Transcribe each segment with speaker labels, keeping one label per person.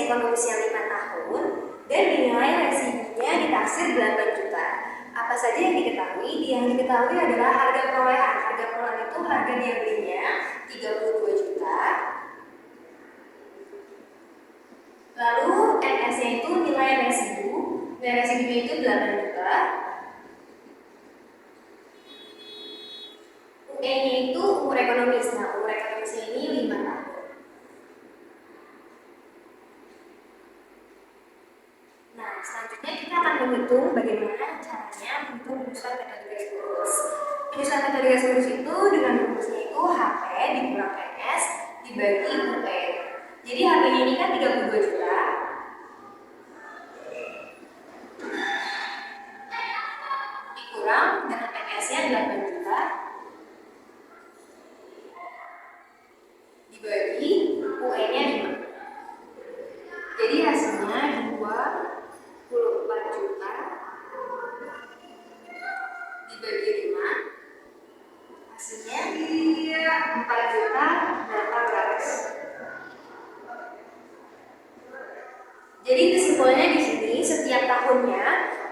Speaker 1: ekonomisnya 5 tahun dan nilai residunya ditaksir 8 juta. Apa saja yang diketahui? Yang diketahui adalah harga perolehan. Harga perolehan itu harga dia belinya 32 juta. Lalu NS-nya itu nilai residu. Nilai residunya itu 8 juta. UE-nya itu umur ekonomis. Nah, umur ekonomisnya ini 5 tahun. Nah, selanjutnya kita akan menghitung bagaimana caranya menghitung penyusunan metode garis lurus. Penyusunan metode garis lurus itu dengan rumusnya itu HP dikurang NS dibagi UE. Jadi HP-nya ini kan 32 juta. Dikurang dengan NS-nya 8 juta. Dibagi UE-nya 5. Jadi hasilnya 24 juta dibagi 5. Hasilnya 4 juta 800. Jadi kesimpulannya di sini setiap tahunnya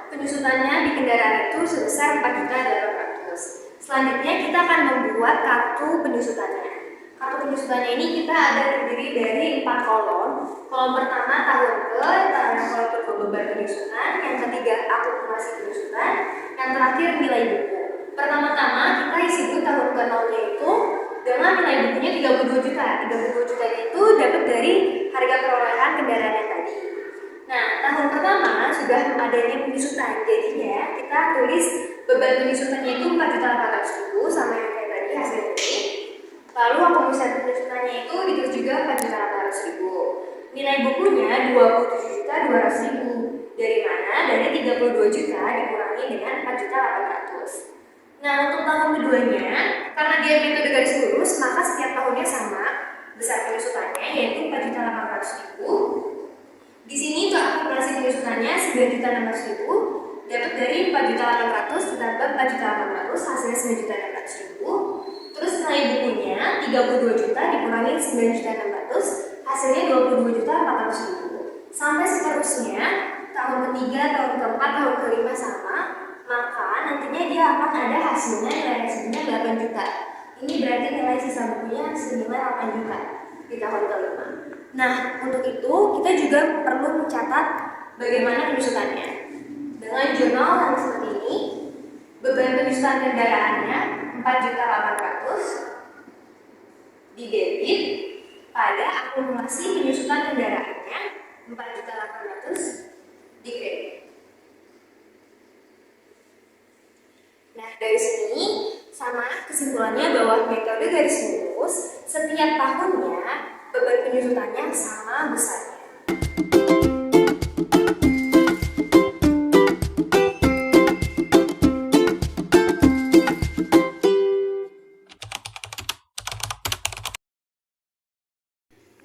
Speaker 1: penyusutannya di kendaraan itu sebesar 4 juta 800. Selanjutnya kita akan membuat kartu penyusutannya. Kartu penyusutannya ini kita ada terdiri dari 4 kolom. Kolom pertama tahun ke, kolom kedua beban penyusutan, yang ketiga akumulasi penyusutan, yang terakhir nilai buku. Pertama-tama kita isi dulu tahun ke nolnya itu dengan nilai bukunya 32 juta. 32 juta itu dapat dari harga perolehan kendaraan yang tadi. Nah, tahun pertama sudah adanya penyusutan, jadinya kita tulis beban penyusutannya itu 4.800.000 sama yang kayak tadi hasilnya ini. Lalu akumulasi penyusutannya itu ditulis juga 4.800.000. Nilai bukunya 27.200.000. Dari mana? Dari 32 juta dikurangi dengan 4.800. Nah, untuk tahun keduanya, karena dia metode garis lurus, maka setiap tahunnya sama besar penyusutannya, yaitu 4.800.000. Di sini untuk akumulasi penyusutannya 9.600.000 dapat dari 4.800 ditambah 4.800 hasilnya 9.600.000. Terus nilai bukunya 32 juta dikurangi 9.600 hasilnya 22.400.000. Sampai seterusnya tahun ketiga, tahun keempat, tahun kelima sama, maka nantinya dia akan ada hasilnya nilai hasilnya 8 juta. Ini berarti nilai sisa bukunya senilai 8 juta di tahun kelima. Nah, untuk itu kita juga perlu mencatat bagaimana penyusutannya. Dengan jurnal yang seperti ini, beban penyusutan kendaraannya 4.800.000 didebit pada akumulasi penyusutan kendaraannya 4.800.000 dikredit. Nah, dari sini sama kesimpulannya bahwa metode garis lurus setiap tahunnya beban penyusutannya sama besarnya.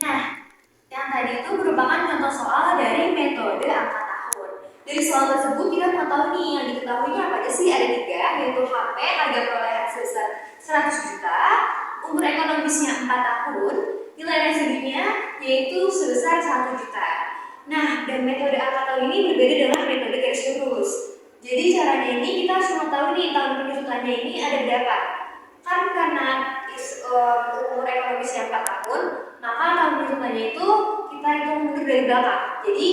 Speaker 1: Nah, yang tadi itu merupakan contoh soal dari metode angka tahun. Dari soal tersebut kita mau tahu nih yang diketahuinya apa aja sih? Ada 3, yaitu HP harga perolehan sebesar 100 juta, umur ekonomisnya 4 tahun, nilai residunya yaitu sebesar 1 juta. Nah, dan metode angka tahun ini berbeda dengan metode garis lurus. Jadi caranya ini kita harus mengetahui nih tahun penyusutannya ini ada berapa. Kan karena umur ekonomisnya 4 tahun, maka tahun penyusutannya itu kita hitung mundur dari belakang. Jadi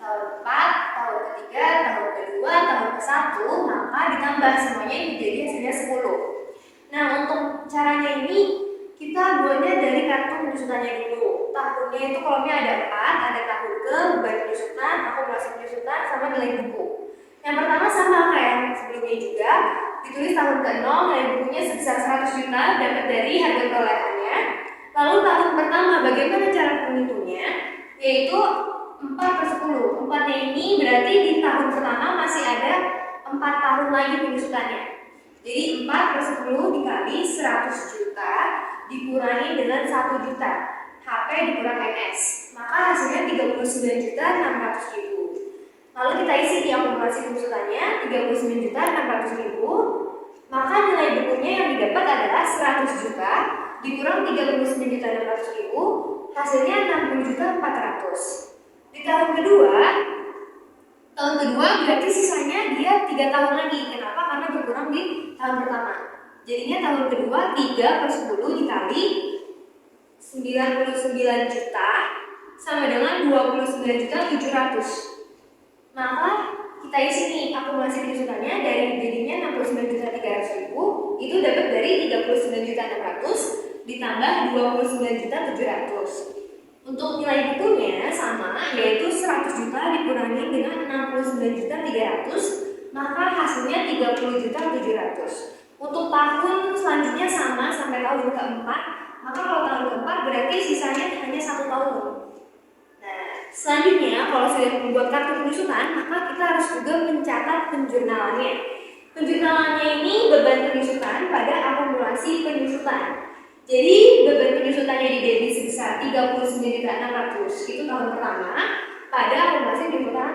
Speaker 1: tahun 4, tahun ketiga, tahun kedua, tahun ke-1, maka ditambah semuanya menjadi hasilnya 10. Nah, untuk caranya ini kita buatnya dari kartu penyusutannya dulu. Tahunnya itu kolomnya ada 4, ada tahun ke, beban penyusutan, akumulasi penyusutan, sama nilai buku. Yang pertama sama kayak yang sebelumnya juga, ditulis tahun ke-0, nilai bukunya sebesar 100 juta, dapat dari harga perolehannya. Lalu tahun pertama, bagaimana cara menghitungnya? Yaitu 4/10. 4-nya ini berarti di tahun pertama masih ada 4 tahun lagi penyusutannya. Jadi 4/10 dikali 100 juta dikurangi dengan 1 juta. HP dikurang NS. Maka hasilnya 39.600.000. Lalu kita isi di akumulasi penyusutannya 39.600.000. Maka nilai bukunya yang didapat adalah 100 juta dikurang 39.600.000. Hasilnya 60.400. kedua berarti sisanya dia 3 tahun lagi. Kenapa? Karena berkurang di tahun pertama. Jadinya tahun kedua 3/10 dikali 99 juta sama dengan 29.700.000. Maka kita isi nih akumulasi penyusutannya dari jadinya 69.300.000 itu dapat dari 39.600 ditambah 29.700.000. Untuk nilai bukunya sama, yaitu 100 juta dikurangi dengan 69.300, maka hasilnya 30.700.000. Untuk tahun selanjutnya sama sampai tahun keempat, maka kalau tahun keempat berarti sisanya hanya 1 tahun. Nah, selanjutnya kalau sudah membuat kartu penyusutan, maka kita harus juga mencatat penjurnalannya. Penjurnalannya ini beban penyusutan pada akumulasi penyusutan. Jadi beban penyusutannya di debit sebesar 39.600 itu tahun pertama, pada akumulasi penyusutan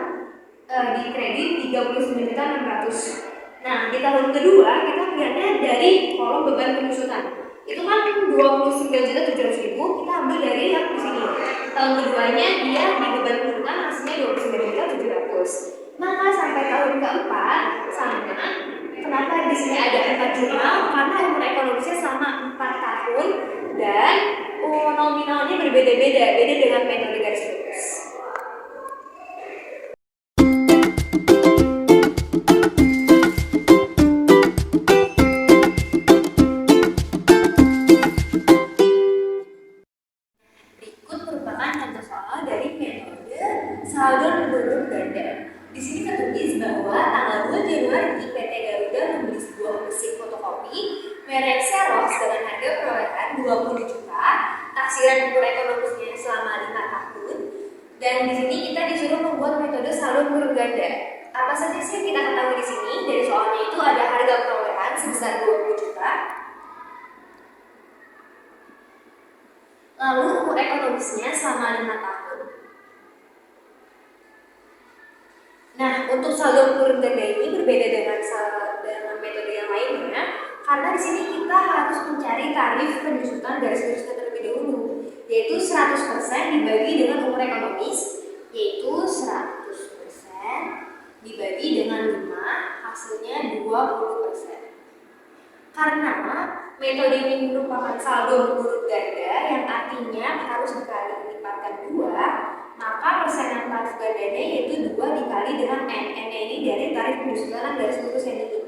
Speaker 1: di kredit 39.600. Nah, di tahun kedua kita melihatnya dari kolom beban penyusutan. Itu kan 29.700.000, kita ambil dari yang di sini. Tahun keduanya dia di beban penyusutan hasilnya 29.700. Maka sampai tahun keempat sama. Kenapa di sini ada 4 jurnal? Karena umur ekonomisnya selama 4 tahun dan nominalnya berbeda-beda, beda dengan metode garis lurus. Berikut merupakan contoh soal dari metode saldo menurun ganda. Di sini tertulis bahwa tanggal 2 Januari PT Garuda membeli sebuah mesin fotokopi merek Xerox dengan harga perolehan 20 juta, taksiran umur ekonomisnya selama 5 tahun. Dan di sini kita disuruh membuat metode saldo menurun ganda. Apa saja sih yang kita ketahui di sini? Dari soalnya itu ada harga perolehan sebesar 20 juta. Lalu umur ekonomisnya selama 5 tahun. Nah, untuk saldo menurun ganda ini berbeda dengan metode yang lainnya, karena di sini kita harus mencari tarif penyusutan garis lurusnya terlebih dahulu, yaitu 100% dibagi dengan umur ekonomis, yaitu 100% dibagi dengan 5, hasilnya 20%. Karena metode ini merupakan saldo menurun ganda yang artinya harus dilipatkan 2, maka persenan tarif gandanya yaitu 2 dikali dengan N. N ini dari tarif penyusutan garis lurus yang ini.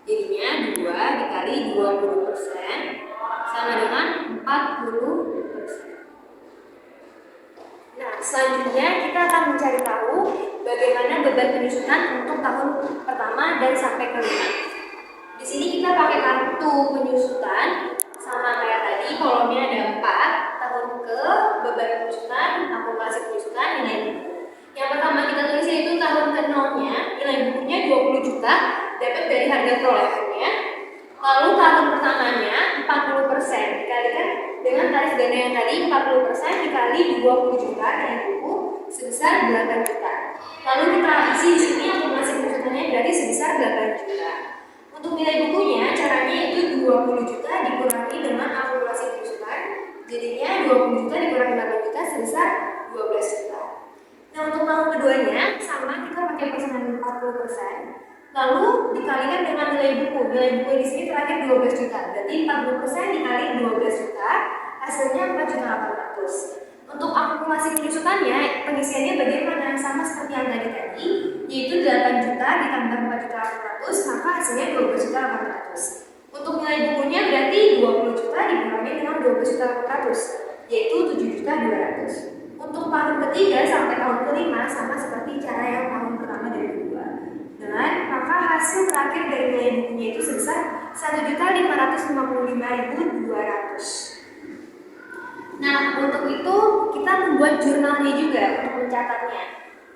Speaker 1: Jadinya 2 dikali 20% sama dengan 40%. Nah, selanjutnya kita akan mencari tahu bagaimana beban penyusutan untuk tahun pertama dan sampai kelima. Di sini kita pakai kartu penyusutan sama kayak tadi, kolomnya ada 4, tahun ke, beban penyusutan, akumulasi penyusutan, nilai buku. Yang pertama kita tulis yaitu tahun ke nolnya, nilai bukunya 20 juta, dapat dari harga perolehannya. Lalu tahun pertamanya 40% dikalikan dengan tarif ganda yang tadi, 40% dikali 20 juta nilai buku sebesar 8 juta. Lalu kita isi di sini akumulasi penyusutannya berarti sebesar 8 juta. Untuk nilai bukunya caranya itu 20 juta dikurangi dengan akumulasi penyusutan, jadinya 20 juta dikurangi 8 juta sebesar 12 juta. Nah, untuk tahun keduanya sama, kita pakai persenan 40%. Lalu dikalikan dengan nilai buku. Nilai buku di sini terakhir 12 juta. Berarti 40% dikali 12 juta, hasilnya 4.800.000. Untuk akumulasi penyusutannya, pengisiannya bagaimana? Sama seperti yang tadi, yaitu 8 juta ditambah 4.800.000, maka hasilnya 12.800.000. Untuk nilai bukunya berarti 20 juta dikurangi dengan 12.800.000, yaitu 7.200.000. Untuk tahun ketiga sampai tahun kelima sama seperti cara yang tahun pertama dan kedua. Dan maka hasil terakhir dari nilai bukunya itu sebesar 1.555.200. Nah, untuk itu kita membuat jurnalnya juga untuk mencatatnya.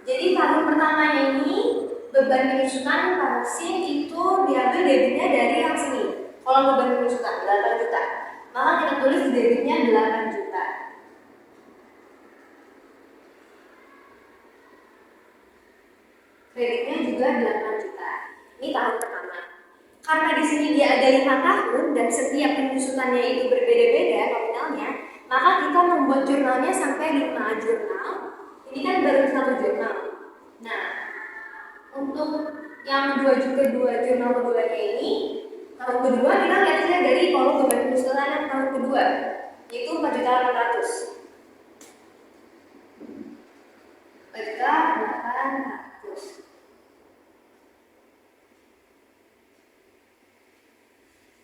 Speaker 1: Jadi tahun pertamanya ini beban penyusutan mesin itu diambil debitnya dari yang sini. Kolom beban penyusutan 8 juta. Maka kita tulis debitnya 8 juta. Kreditnya juga 8 juta. Ini tahun pertama. Karena di sini dia ada 5 tahun dan setiap penyusutannya itu berbeda-beda nominalnya, maka kita membuat jurnalnya sampai 5 jurnal. Ini kan baru 1 jurnal. yang kedua jurnal keduanya ini, tahun kedua kita lihat saja dari kolom beban penyusunan tahun kedua, yaitu 4.800. 4.800.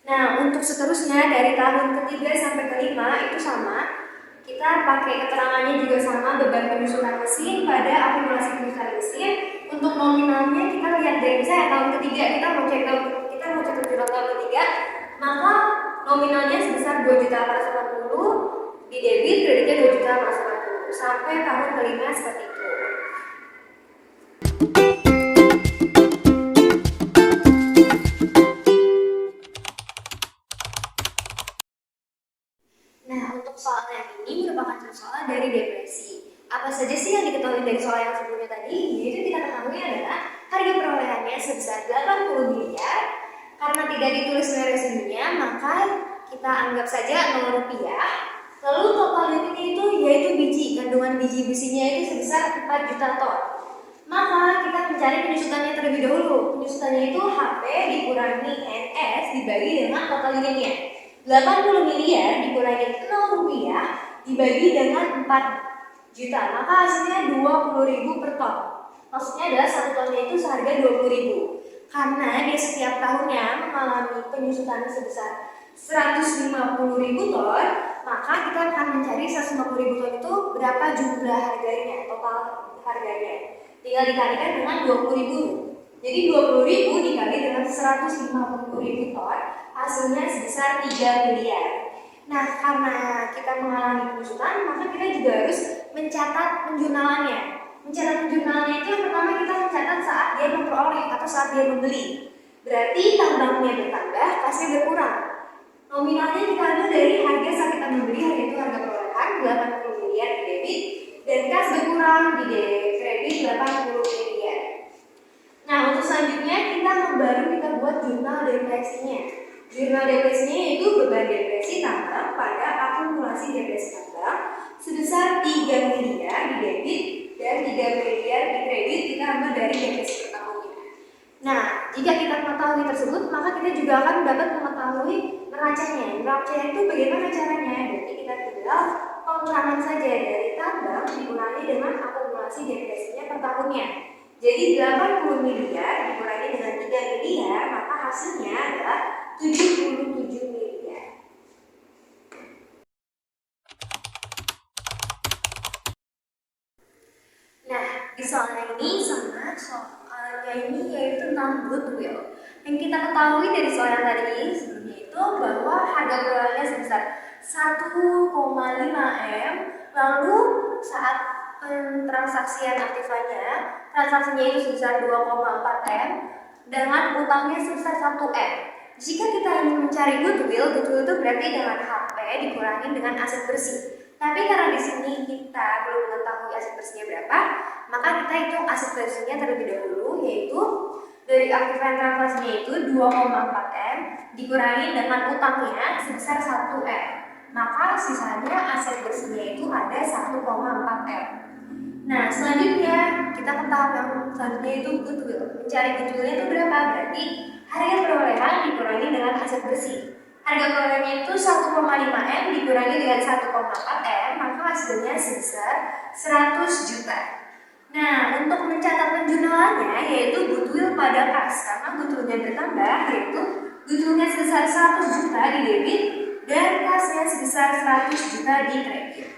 Speaker 1: Nah, untuk seterusnya dari tahun ketiga sampai kelima itu sama. Kita pakai keterangannya juga sama, beban penyusunan mesin pada akumulasi penyusunan mesin. Untuk nominalnya kita lihat dari misalnya tahun ketiga kita mau cek jurnal tahun ketiga, maka nominalnya sebesar 2.880, di debit kreditnya 2.880 sampai tahun kelima seperti itu. Nah, untuk soal yang ini merupakan soal dari depresi. Apa saja sih yang diketahui dari soal yang sebelumnya tadi? Yaitu kita ketahui adalah harga perolehannya sebesar 80 miliar. Karena tidak ditulis resuminya, maka kita anggap saja 0 rupiah. Lalu total unitnya itu yaitu kandungan biji besinya itu sebesar 4 juta ton. Maka kita mencari penyusutannya terlebih dahulu. Penyusutannya itu HP dikurangi NS dibagi dengan total unitnya. 80 miliar dikurangi 0 rupiah dibagi dengan 4 juta, maka hasilnya 20.000 per ton. Maksudnya adalah 1 tonnya itu seharga 20.000. Karena dia setiap tahunnya mengalami penyusutan sebesar 150.000 ton, maka kita akan mencari 150.000 ton itu berapa jumlah harganya, total harganya. Tinggal dikalikan dengan 20.000. Jadi 20.000 dikali dengan 150.000 ton, hasilnya sebesar 3 miliar. Nah, karena kita mengalami penyusutan, maka kita juga harus mencatat penjurnalannya. Mencatat penjurnalannya itu yang pertama kita mencatat saat dia memperoleh atau saat dia membeli. Berarti tambangnya bertambah, kasnya berkurang. Nominalnya kita ambil dari harga saat kita membeli, yaitu harga perolehan 80 miliar di debit, dan kas berkurang di kredit 80 miliar. Nah, untuk selanjutnya kita buat jurnal depresinya. Jurnal depresinya itu beban depresi tambang pada akumulasi depresi tambang sebesar 3 miliar di debit dan 3 miliar di kredit, kita ambil dari depresi per tahunnya. Nah, jika kita mengetahui tersebut, maka kita juga akan dapat mengetahui neracanya. Neracanya itu bagaimana caranya? Jadi kita tinggal pengurangan saja dari tambang dikurangi dengan akumulasi depresinya per tahunnya. Jadi 80 miliar dikurangi dengan 3 miliar, maka hasilnya adalah 77 miliar. Nah, di soal ini sama soalnya ini yaitu tentang goodwill. Yang kita ketahui dari soal yang tadi sebelumnya itu bahwa harga perolehannya sebesar 1,5 M, lalu saat transaksian aktifanya, transaksinya itu sebesar 2,4 M dengan utangnya sebesar 1 M. Jika kita ingin mencari goodwill itu berarti dengan HP dikurangi dengan aset bersih. Tapi karena di sini kita belum mengetahui aset bersihnya berapa, maka kita hitung aset bersihnya terlebih dahulu, yaitu dari aktifan transaksinya itu 2,4 M dikurangi dengan utangnya sebesar 1 M. Maka sisanya aset bersihnya itu ada 1,4 M. Nah, selanjutnya kita ke tahap yang selanjutnya itu goodwill. Mencari goodwillnya itu berapa? Berarti harga perolehan dikurangi dengan aset bersih. Harga perolehannya itu 1,5 M dikurangi dengan 1,4 M, maka hasilnya sebesar 100 juta. Nah, untuk mencatat penjurnalannya yaitu goodwill pada kas, karena goodwillnya bertambah, yaitu goodwillnya sebesar 100 juta di debit dan kasnya sebesar 100 juta di kredit.